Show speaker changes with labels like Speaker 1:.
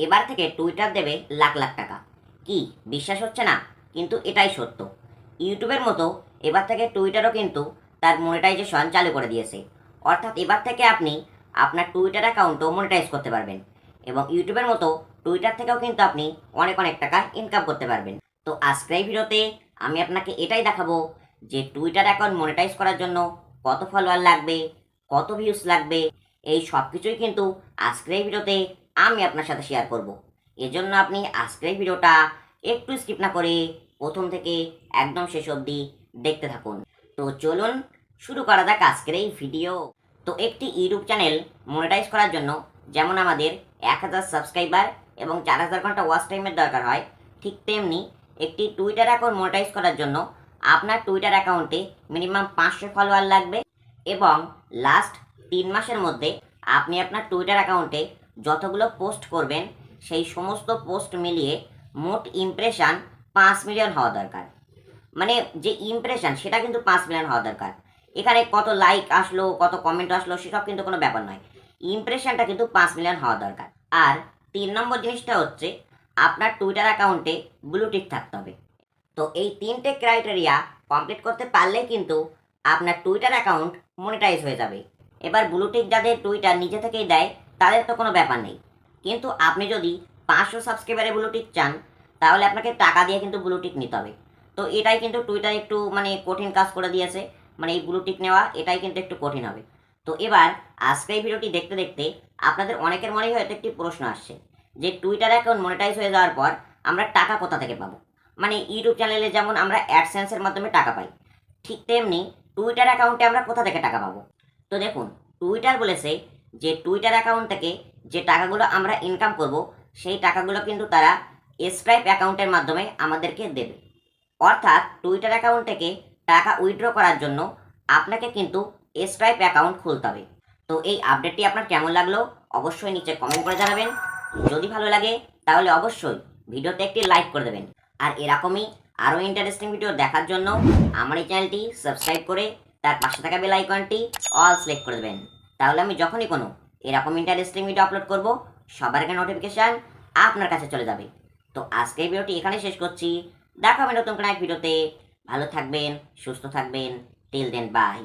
Speaker 1: এবার থেকে টুইটার দেবে লাখ লাখ টাকা। কি বিশ্বাস হচ্ছে না? কিন্তু এটাই সত্য। ইউটিউবের মতো এবার থেকে টুইটারও কিন্তু তার মনিটাইজেশন চালু করে দিয়েছে। অর্থাৎ এবার থেকে আপনি আপনার টুইটার অ্যাকাউন্টও মনিটাইজ করতে পারবেন এবং ইউটিউবের মতো টুইটার থেকেও কিন্তু আপনি অনেক অনেক টাকা ইনকাম করতে পারবেন। তো আজকের এই ভিডিওতে আমি আপনাকে এটাই দেখাবো যে টুইটার অ্যাকাউন্ট মনিটাইজ করার জন্য কত ফলোয়ার লাগবে, কত ভিউজ লাগবে, এই সব কিছুই কিন্তু আজকের এই ভিডিওতে আমি আপনার সাথে শেয়ার করব। এজন্য আপনি আজকের এই ভিডিওটা একটু স্কিপ না করে প্রথম থেকে একদম শেষ অবধি দেখতে থাকুন। তো চলুন শুরু করা যাক আজকের এই ভিডিও। তো একটি ইউটিউব চ্যানেল মনিটাইজ করার জন্য যেমন আমাদের 1000 সাবস্ক্রাইবার এবং 4000 ঘন্টা ওয়াচ টাইমের দরকার হয়, ঠিক তেমনি একটি টুইটার অ্যাকাউন্ট মনিটাইজ করার জন্য আপনার টুইটার অ্যাকাউন্টে মিনিমাম 500 ফলোয়ার লাগবে এবং লাস্ট 3 মাসের মধ্যে আপনি আপনার টুইটার অ্যাকাউন্টে যতগুলো পোস্ট করবেন সেই সমস্ত পোস্ট মিলিয়ে মোট ইমপ্রেশন 5 মিলিয়ন হওয়া দরকার। মানে যে ইমপ্রেশন সেটা কিন্তু 5 মিলিয়ন হওয়া দরকার। এখানে কত লাইক আসলো, কত কমেন্ট আসলো সেসব কিন্তু কোনো ব্যাপার নয়, ইমপ্রেশনটা কিন্তু 5 মিলিয়ন হওয়া দরকার। আর 3 নম্বর জিনিসটা হচ্ছে আপনার টুইটার অ্যাকাউন্টে ব্লু টিক থাকতে হবে। তো এই 3টে ক্রাইটেরিয়া কমপ্লিট করতে পারলেই কিন্তু আপনার টুইটার অ্যাকাউন্ট মনিটাইজ হয়ে যাবে। এবার ব্লু টিক যাদের টুইটার নিজে থেকেই দেয় তাদের তো কোনো ব্যাপার নেই, কিন্তু আপনি যদি 500 সাবস্ক্রাইবারে ব্লু টিক চান তাহলে আপনাকে টাকা দিয়ে কিন্তু ব্লু টিক নিতে হবে। তো এটাই কিন্তু টুইটার একটু কঠিন কাজ করে দিয়েছে, এই ব্লু টিক নেওয়া এটাই কিন্তু একটু কঠিন হবে। তো এবার আজকে এই ভিডিওটি দেখতে দেখতে আপনাদের অনেকের মনেই হয়তো একটি প্রশ্ন আসছে যে টুইটার অ্যাকাউন্ট মনিটাইজ হয়ে যাওয়ার পর আমরা টাকা কোথা থেকে পাবো। ইউটিউব চ্যানেলে যেমন আমরা অ্যাডসেন্সের মাধ্যমে টাকা পাই, ঠিক তেমনি টুইটার অ্যাকাউন্টে আমরা কোথা থেকে টাকা পাবো। তো দেখুন, টুইটার বলেছে যে টুইটার অ্যাকাউন্ট থেকে যে টাকাগুলো আমরা ইনকাম করব সেই টাকাগুলো কিন্তু তারা স্ট্রাইপ অ্যাকাউন্টের মাধ্যমে আমাদেরকে দেবে। অর্থাৎ টুইটার অ্যাকাউন্ট থেকে টাকা উইথড্র করার জন্য আপনাকে কিন্তু স্ট্রাইপ অ্যাকাউন্ট খুলতে হবে। তো এই আপডেটটি আপনার কেমন লাগলো অবশ্যই নিচে কমেন্ট করে জানাবেন। যদি ভালো লাগে তাহলে অবশ্যই ভিডিওতে একটি লাইক করে দেবেন। আর এরকমই আরও ইন্টারেস্টিং ভিডিও দেখার জন্য আমার এই চ্যানেলটি সাবস্ক্রাইব করে তার পাশে থাকা বেল আইকনটি অল সিলেক্ট করে দেবেন। তাহলে আমি যখনই কোনো এরকম ইন্টারেস্টিং ভিডিও আপলোড করব সবার আগে নোটিফিকেশান আপনার কাছে চলে যাবে। তো আজকের ভিডিওটি এখানে শেষ করছি। দেখা হবে নতুন কোনো এক ভিডিওতে। ভালো থাকবেন, সুস্থ থাকবেন। Till then, by.